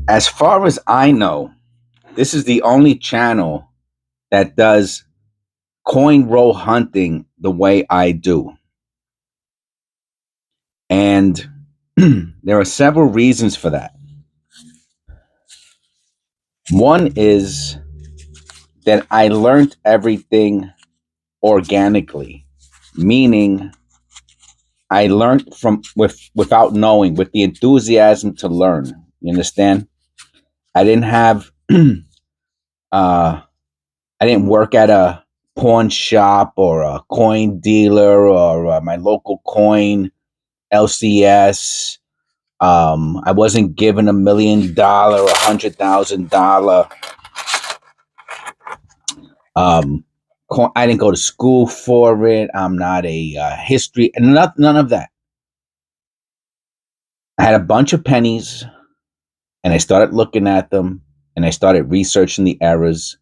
As far as I know, this is the only channel that does coin roll hunting the way I do. And there are several reasons for that. One is that I learned everything organically, meaning I learned from without knowing, with the enthusiasm to learn. You understand? I didn't have uh I didn't work at a pawn shop or a coin dealer or my local coin LCS. I wasn't given $1 million or $100,000. Um, I didn't go to school for it. I'm not a history, and none of that. I had a bunch of pennies, and I started looking at them, and I started researching the errors.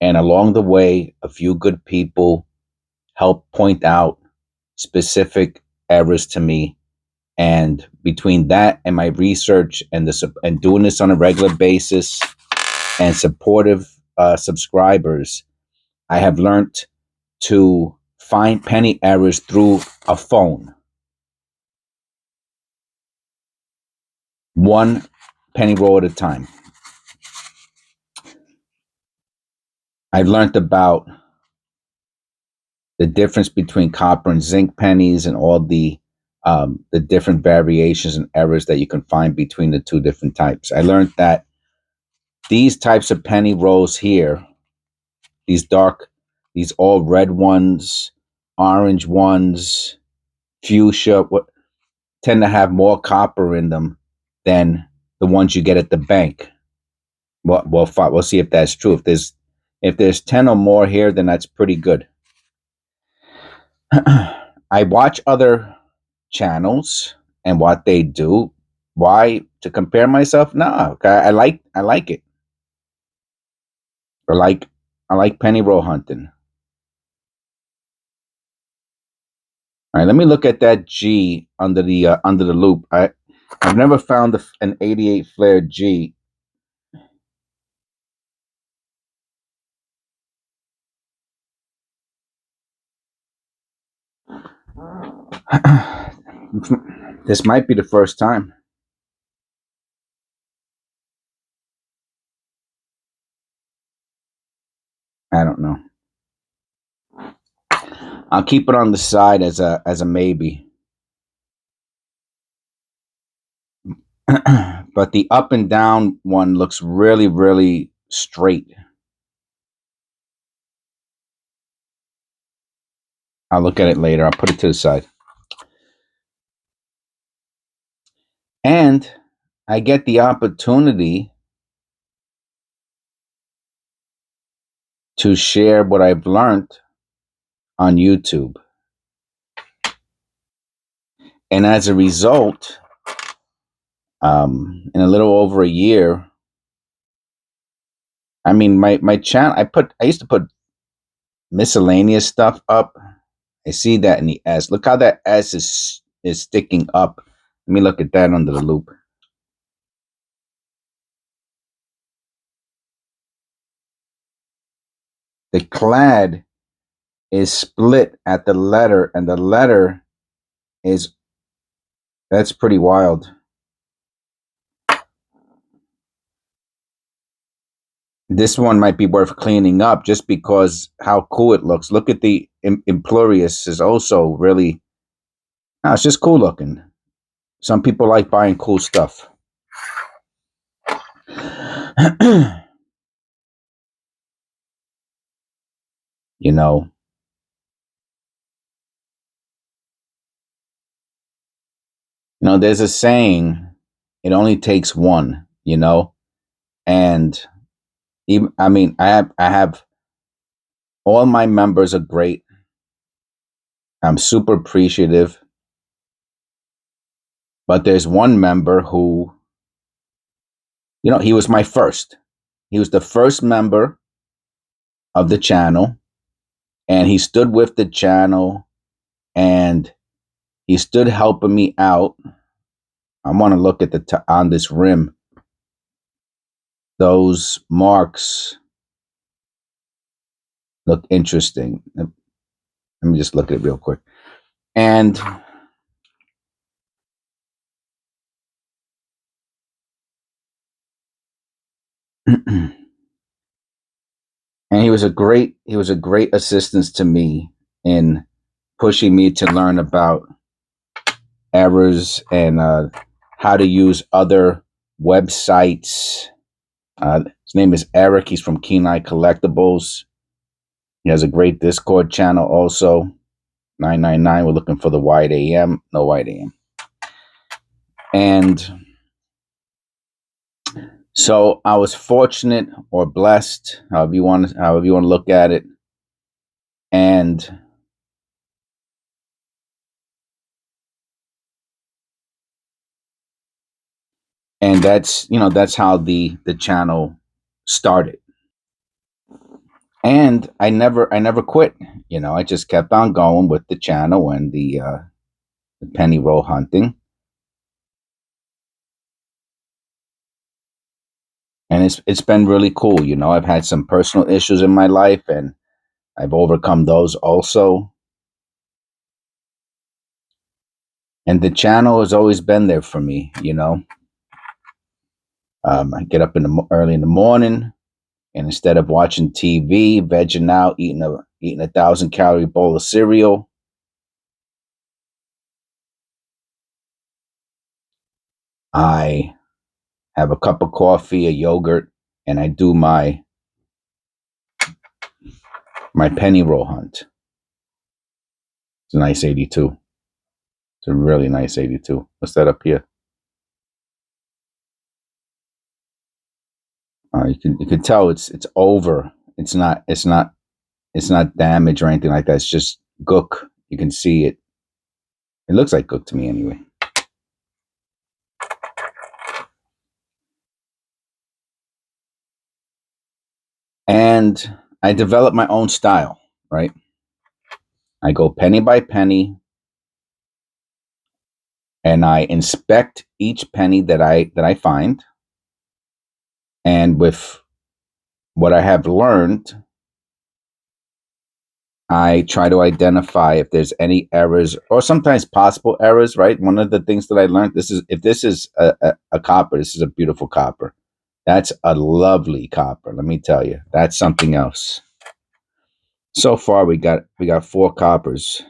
And along the way, a few good people helped point out specific errors to me. And between that and my research and and doing this on a regular basis and supportive subscribers, I have learned to find penny errors through a phone, one penny roll at a time. I've learned about the difference between copper and zinc pennies and all the different variations and errors that you can find between the two different types. I learned that these types of penny rolls here, these dark, these all red ones, orange ones, fuchsia, what tend to have more copper in them than the ones you get at the bank. Well, we'll see if that's true. If there's 10 or more here, then that's pretty good. I watch other channels and what they do. Why? To compare myself? No, okay, I like it. I like I like penny roll hunting. All right, let me look at that G under the loop. I've never found an 88 flare G. This might be the first time. I don't know. I'll keep it on the side as a maybe. But the up and down one looks really, really straight. I'll look at it later. I'll put it to the side. And I get the opportunity to share what I've learned on YouTube. And as a result, in a little over a year, I mean, my channel, I used to put miscellaneous stuff up. I see that in the S. Look how that S is sticking up. Let me look at that under the loop. The clad is split at the letter, and the letter is that's pretty wild. This one might be worth cleaning up just because how cool it looks. Look at the Implurious is also really. No, it's just cool looking. Some people like buying cool stuff. you know, there's a saying, it only takes one, and even I mean, I have all my members are great. I'm super appreciative, but there's one member who, he was my first. He was the first member of the channel, and he stood with the channel, and he stood helping me out. I want to look at on this rim. Those marks look interesting. Let me just look at it real quick. And and he was a great assistance to me in pushing me to learn about errors and how to use other websites. His name is Eric. He's from Kenai Collectibles. He has a great Discord channel also. 999. We're looking for the White AM. No White AM. And so I was fortunate or blessed, however you want to look at it. And that's how the channel started. And I never quit. I just kept on going with the channel and the penny roll hunting. And it's been really cool. I've had some personal issues in my life, and I've overcome those also. And the channel has always been there for me. I get up early in the morning, and instead of watching TV, vegging out, eating a 1,000-calorie bowl of cereal, I have a cup of coffee, a yogurt, and I do my penny roll hunt. It's a nice 82. It's a really nice 82. What's that up here? You can tell it's over. It's not damaged or anything like that. It's just gook. You can see it. It looks like gook to me anyway. And I developed my own style, right? I go penny by penny, and I inspect each penny that I find. And with what I have learned, I try to identify if there's any errors or sometimes possible errors, right? One of the things that I learned, if this is a copper, this is a beautiful copper. That's a lovely copper. Let me tell you, that's something else. So far, we got 4 coppers,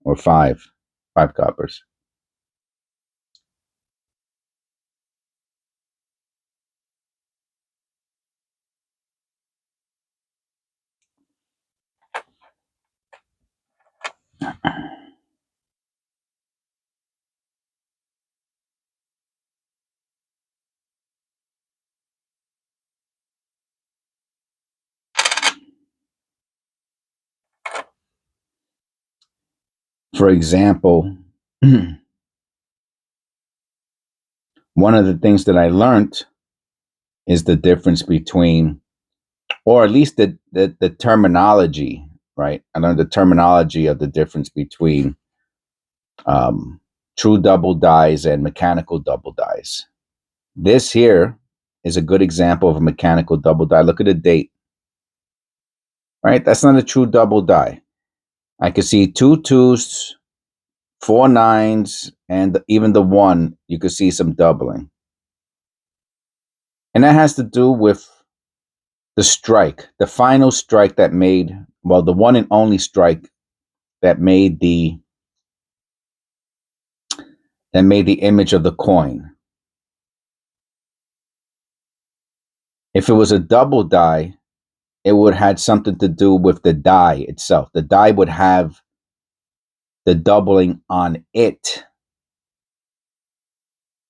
or 5 coppers. For example, one of the things that I learned is the difference between, or at least the terminology, right? I learned the terminology of the difference between true double dies and mechanical double dies. This here is a good example of a mechanical double die. Look at the date, right? That's not a true double die. I can see 2 2s, 4 9s, and even the 1, you could see some doubling. And that has to do with the strike, the final strike that made, well, the one and only strike that made the image of the coin. If it was a double die, it would have had something to do with the die itself. The die would have the doubling on it.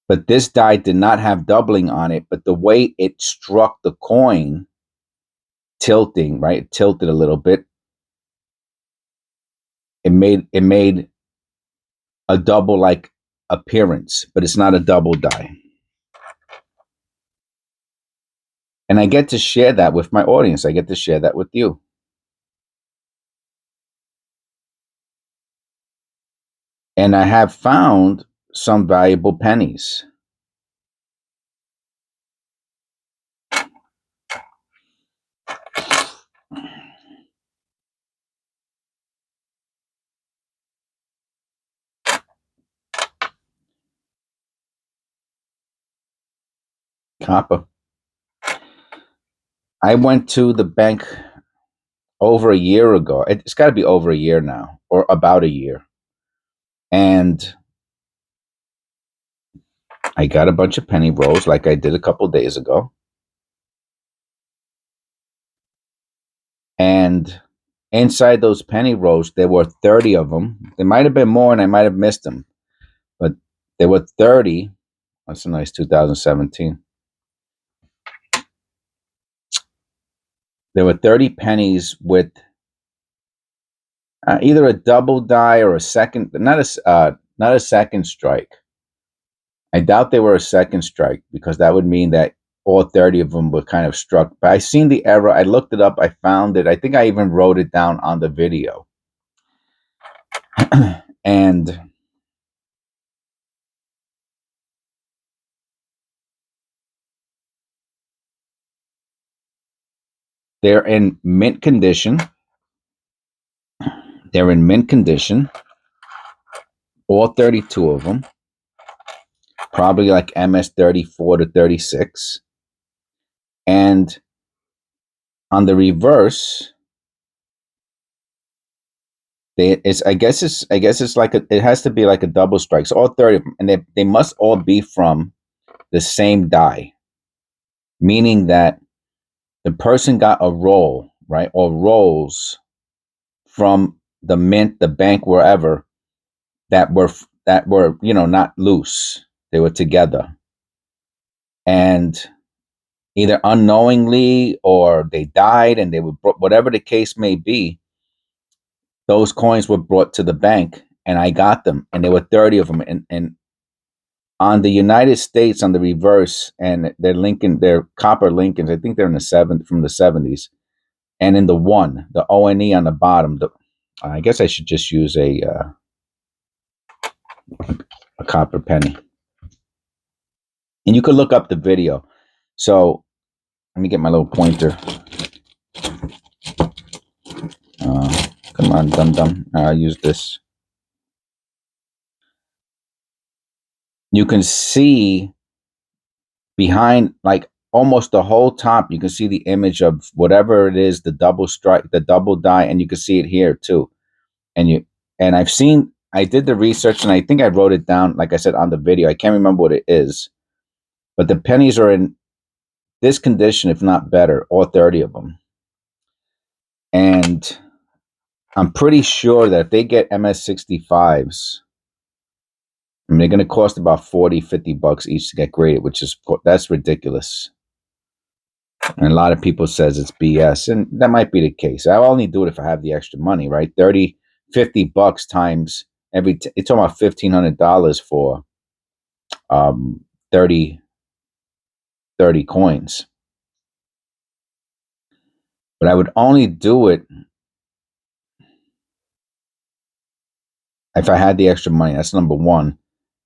But this die did not have doubling on it, but the way it struck the coin, tilting, right? It tilted a little bit. It made a double like appearance, but it's not a double die. And I get to share that with my audience. I get to share that with you. And I have found some valuable pennies. Copper. I went to the bank over a year ago. It's got to be over a year now, or about a year. And I got a bunch of penny rolls like I did a couple days ago. And inside those penny rolls, there were 30 of them. There might have been more and I might have missed them, but there were 30. That's a nice 2017. There were 30 pennies with either a double die or a second, not a second strike. I doubt they were a second strike because that would mean that all 30 of them were kind of struck. But I seen the error. I looked it up. I found it. I think I even wrote it down on the video. And they're in mint condition. They're in mint condition. All 32 of them. Probably like MS 34 to 36. And on the reverse, I guess it's like it has to be like a double strike. So all 30 of them, and they must all be from the same die, meaning that the person got a roll, right, or rolls from the mint, the bank, wherever that were not loose. They were together, and either unknowingly or they died, and they were whatever the case may be. Those coins were brought to the bank, and I got them, and there were 30 of them, and on the United States, on the reverse, and they're copper Lincolns. I think they're in from the 70s, and in the the ONE on the bottom. I guess I should just use a copper penny, and you could look up the video. So let me get my little pointer. Come on, dum dum. I'll use this. You can see behind, like almost the whole top, you can see the image of whatever it is, the double strike, the double die, and you can see it here too. And I did the research, and I think I wrote it down, like I said, on the video. I can't remember what it is, but the pennies are in this condition, if not better, all 30 of them. And I'm pretty sure that if they get MS65s, I mean, they're going to cost about 40, 50 bucks each to get graded, that's ridiculous. And a lot of people says it's BS, and that might be the case. I'll only do it if I have the extra money, right? 30, 50 bucks times it's almost $1,500 for 30 coins. But I would only do it if I had the extra money. That's number one.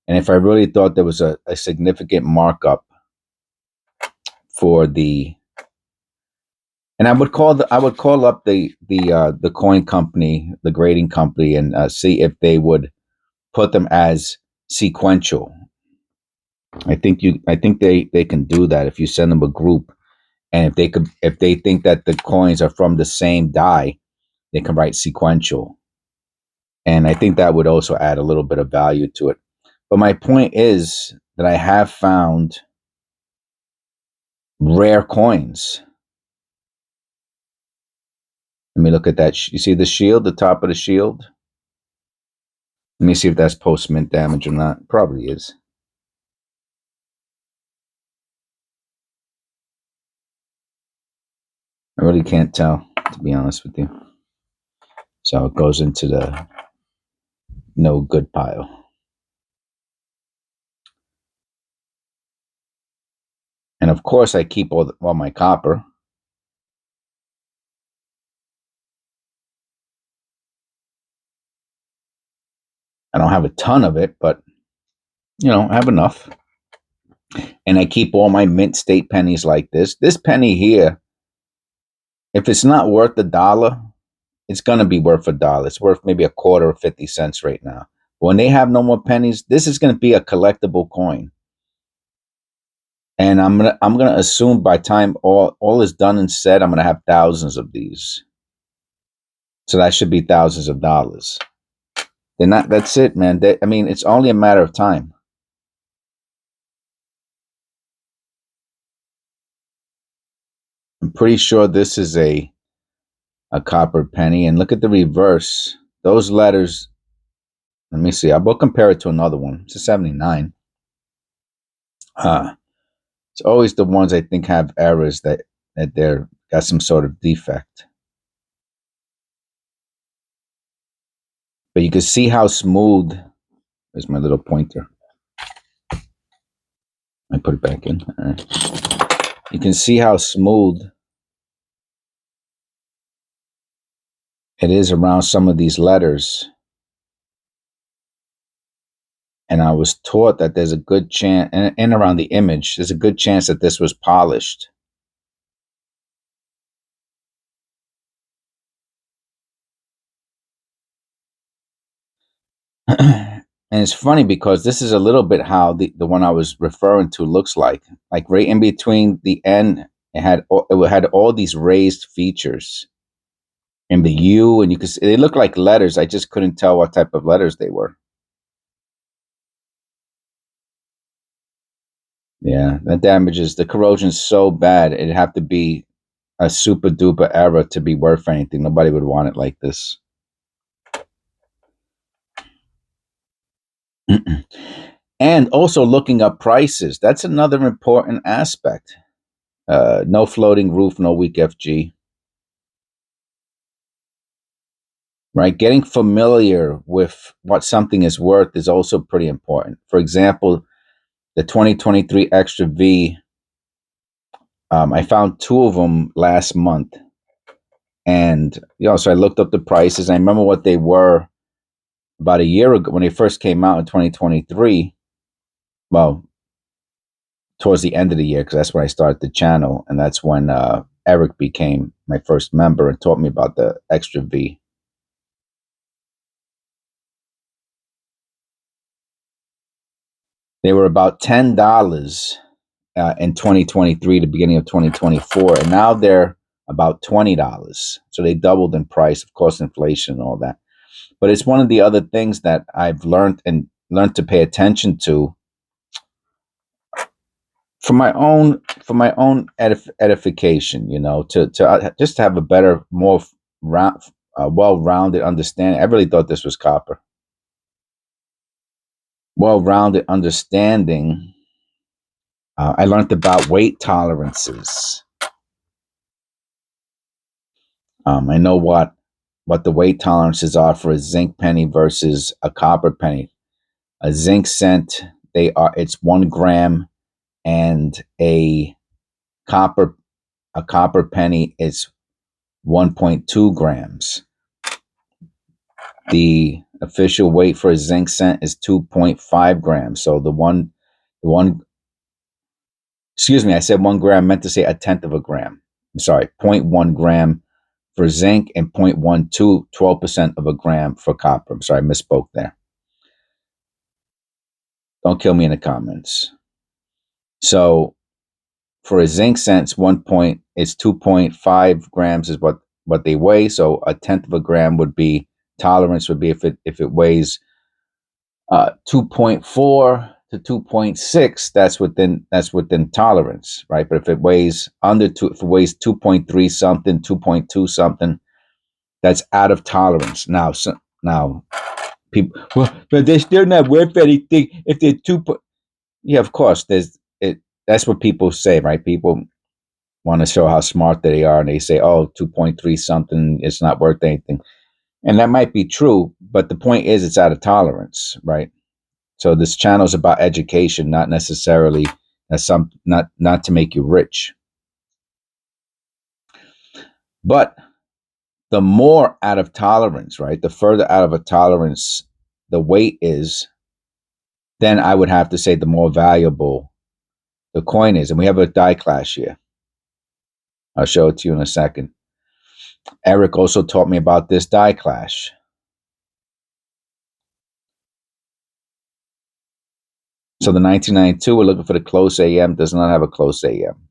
And if I really thought there was a significant markup for and I would call up the coin company, the grading company, and see if they would put them as sequential. I think they can do that if you send them a group, and if they think that the coins are from the same die, they can write sequential. And I think that would also add a little bit of value to it. But my point is that I have found rare coins. Let me look at that. You see the shield, the top of the shield? Let me see if that's post mint damage or not. Probably is. I really can't tell, to be honest with you. So it goes into the no good pile. And of course, I keep all my copper. I don't have a ton of it, but I have enough. And I keep all my mint state pennies like this. This penny here, if it's not worth $1, it's gonna be worth $1. It's worth maybe a quarter or 50 cents right now. When they have no more pennies, this is gonna be a collectible coin. And I'm gonna assume by time all is done and said, I'm gonna have thousands of these. So that should be thousands of dollars. Then that's it, man. I mean, it's only a matter of time. I'm pretty sure this is a copper penny. And look at the reverse. Those letters, let me see. I will compare it to another one. It's a 79. It's always the ones I think have errors that they're got some sort of defect. But you can see how smooth. There's my little pointer. I put it back in. All right. You can see how smooth it is around some of these letters. And I was taught that there's a good chance, and around the image, there's a good chance that this was polished. And it's funny because this is a little bit how the one I was referring to looks like. Like right in between the N, it had all these raised features in the U, and you could see, they look like letters. I just couldn't tell what type of letters they were. Yeah, that damages the corrosion's so bad. It'd have to be a super duper error to be worth anything. Nobody would want it like this. And also looking up prices. That's another important aspect. No floating roof, no weak FG. Right? Getting familiar with what something is worth is also pretty important. For example, the 2023 Extra V, I found two of them last month. And, so I looked up the prices. I remember what they were about a year ago when they first came out in 2023. Well, towards the end of the year, because that's when I started the channel. And that's when Eric became my first member and taught me about the Extra V. They were about $10 in 2023, the beginning of 2024, and now they're about $20. So they doubled in price, of course, inflation and all that. But it's one of the other things that I've learned to pay attention to for my own edification. To just have a better, more well-rounded understanding. I really thought this was copper. Well-rounded understanding. I learned about weight tolerances. I know what the weight tolerances are for a zinc penny versus a copper penny. A zinc cent, it's 1 gram, and copper a copper penny is 1.2 grams. The official weight for a zinc cent is 2.5 grams. So the one, excuse me, I said 1 gram, meant to say a tenth of a gram. I'm sorry, 0.1 gram for zinc and 0.12, 12% of a gram for copper. I'm sorry, I misspoke there. Don't kill me in the comments. So for a zinc cent, it's 2.5 grams is what they weigh. So a tenth of a gram would be tolerance would be if it weighs 2.4 to 2.6, that's within tolerance, right? But if it weighs under two, if it weighs 2.3 something, 2.2 something, that's out of tolerance. Now people, well, but they're still not worth anything if they're two. Yeah, of course. That's what people say, right? People want to show how smart they are, and they say, "Oh, 2.3 something, it's not worth anything," and that might be true. But the point is, it's out of tolerance, right? So this channel is about education, not necessarily not to make you rich. But the more out of tolerance, right? The further out of a tolerance the weight is, then I would have to say the more valuable the coin is. And we have a die clash here. I'll show it to you in a second. Eric also taught me about this die clash. So the 1992, we're looking for the close AM, does not have a close AM.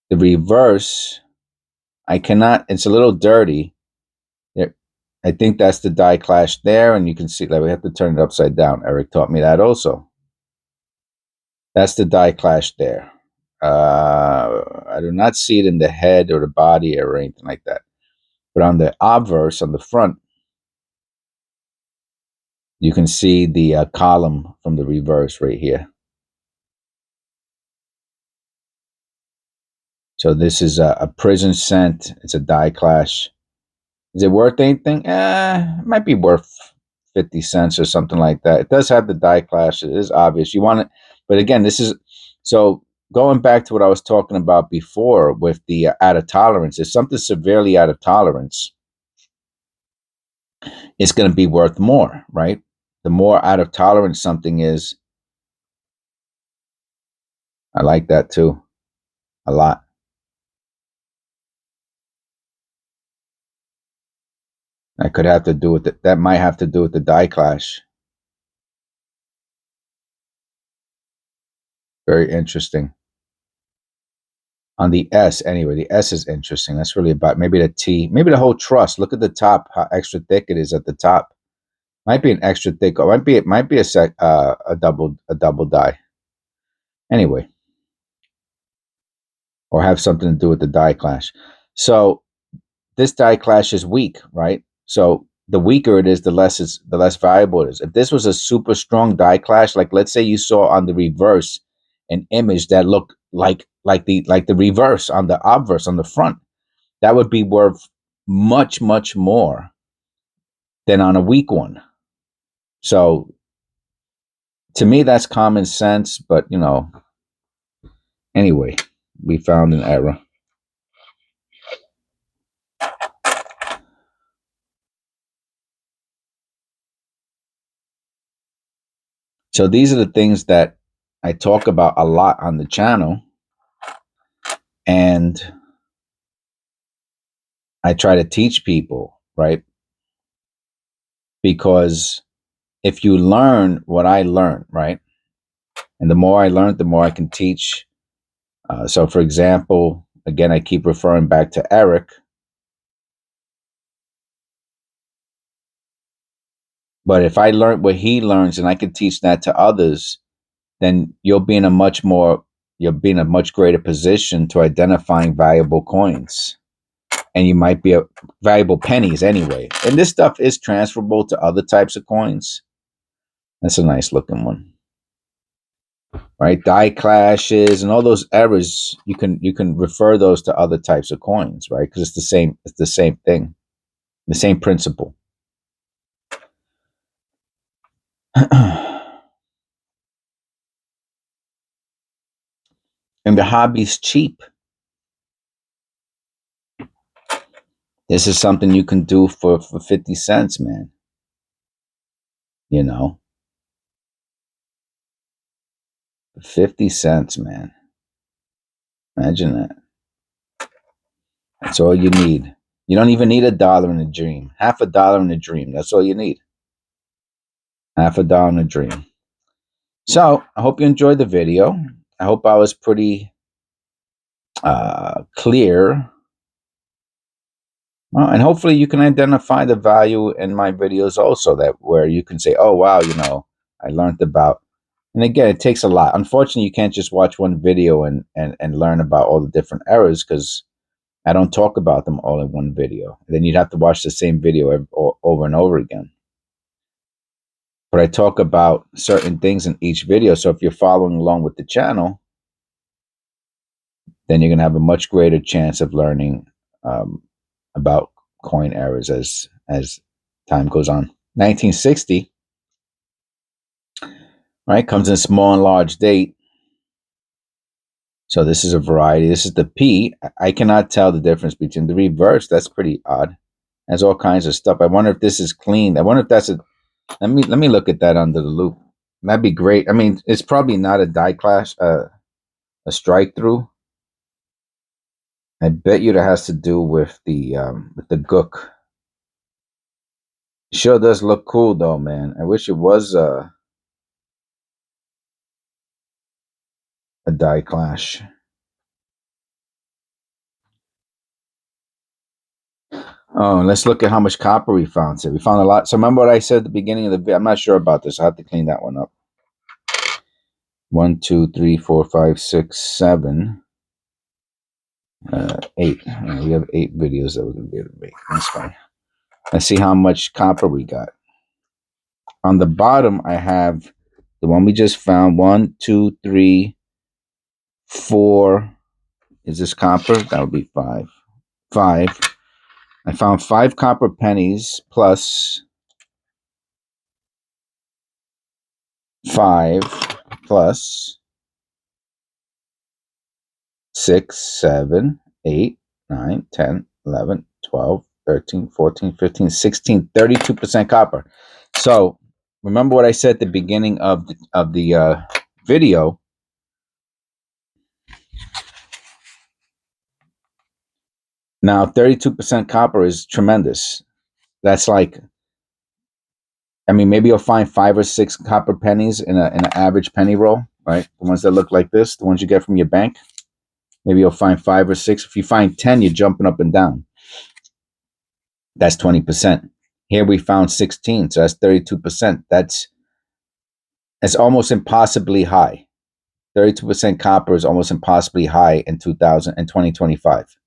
The reverse, I cannot, it's a little dirty. I think that's the die clash there, and you can see that we have to turn it upside down. Eric taught me that also. That's the die clash there. I do not see it in the head or the body or anything like that. But on the obverse, on the front, you can see the column from the reverse right here. So this is a prison scent. It's a die clash. Is it worth anything? It might be worth 50 cents or something like that. It does have the die clash. It is obvious. You want it. But again, this is, so going back to what I was talking about before with the out of tolerance, if something severely out of tolerance, it's going to be worth more, right? The more out of tolerance something is, I like that too, a lot. That could have to do with it. That might have to do with the die clash. Very interesting. On the S, anyway, the S is interesting. That's really about maybe the T, maybe the whole truss. Look at the top, how extra thick it is at the top. Might be an extra thick. Or it might be a double die. Anyway, or have something to do with the die clash. So this die clash is weak, right? So the weaker it is, the less valuable it is. If this was a super strong die clash, like let's say you saw on the reverse an image that looked like the reverse on the obverse on the front, that would be worth much more than on a weak one. So to me, that's common sense. But anyway, we found an error. So these are the things that I talk about a lot on the channel, and I try to teach people, right? Because if you learn what I learned, right? And the more I learn, the more I can teach. So for example, again, I keep referring back to Eric. But if I learn what he learns and I can teach that to others, then you'll be in a much greater position to identifying valuable coins. And you might be valuable pennies anyway. And this stuff is transferable to other types of coins. That's a nice looking one. Right? Die clashes and all those errors, you can refer those to other types of coins, right? Because it's the same thing, the same principle. And the hobby's cheap. This is something you can do for 50 cents, man. 50 cents, man. Imagine that. That's all you need. You don't even need $1 in a dream. $half in a dream. That's all you need. $half in a dream. So I hope you enjoyed the video. I hope I was pretty clear. Well, and hopefully you can identify the value in my videos also, that where you can say, oh, wow, I learned about. And again, it takes a lot. Unfortunately, you can't just watch one video and learn about all the different errors, because I don't talk about them all in one video. Then you'd have to watch the same video over and over again. But I talk about certain things in each video. So if you're following along with the channel, then you're going to have a much greater chance of learning about coin errors as time goes on. 1960, right, comes in small and large date. So this is a variety. This is the P. I cannot tell the difference between the reverse. That's pretty odd. Has all kinds of stuff. I wonder if this is clean. I wonder if that's a. Let me look at that under the loop. That'd be great. I mean, it's probably not a die clash, a strike through. I bet you that has to do with the gook. Sure does look cool though, man. I wish it was a die clash. Oh, let's look at how much copper we found. So we found a lot. So remember what I said at the beginning of the video? I'm not sure about this. I have to clean that one up. 1, 2, 3, 4, 5, 6, 7, 8. We have 8 videos that we're gonna be able to make. That's fine. Let's see how much copper we got. On the bottom, I have the one we just found. 1, 2, 3, 4. Is this copper? That would be 5. 5. I found 5 copper pennies plus 5 plus 6, 7, 8, 9, 10, 11, 12, 13, 14, 15, 16, 32% copper. So remember what I said at the beginning of the video. Now 32% copper is tremendous. That's like, I mean, maybe you'll find 5 or 6 copper pennies in an average penny roll, right? The ones that look like this, the ones you get from your bank. Maybe you'll find 5 or 6. If you find 10, you're jumping up and down. That's 20%. Here we found 16, so that's 32%. That's almost impossibly high. 32% copper is almost impossibly high in 2025.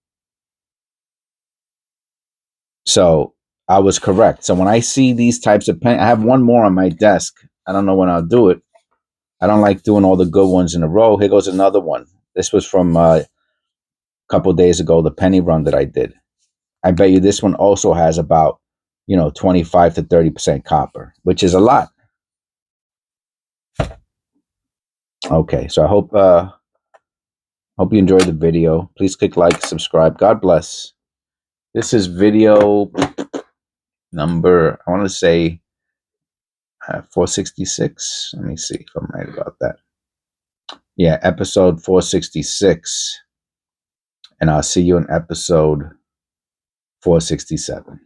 So I was correct. So when I see these types of pen, I have one more on my desk. I don't know when I'll do it. I don't like doing all the good ones in a row. Here goes another one. This was from a couple of days ago, the penny run that I did. I bet you this one also has about, 25 to 30% copper, which is a lot. Okay, so I hope you enjoyed the video. Please click like, subscribe. God bless. This is video number, I want to say 466. Let me see if I'm right about that. Yeah, episode 466. And I'll see you in episode 467.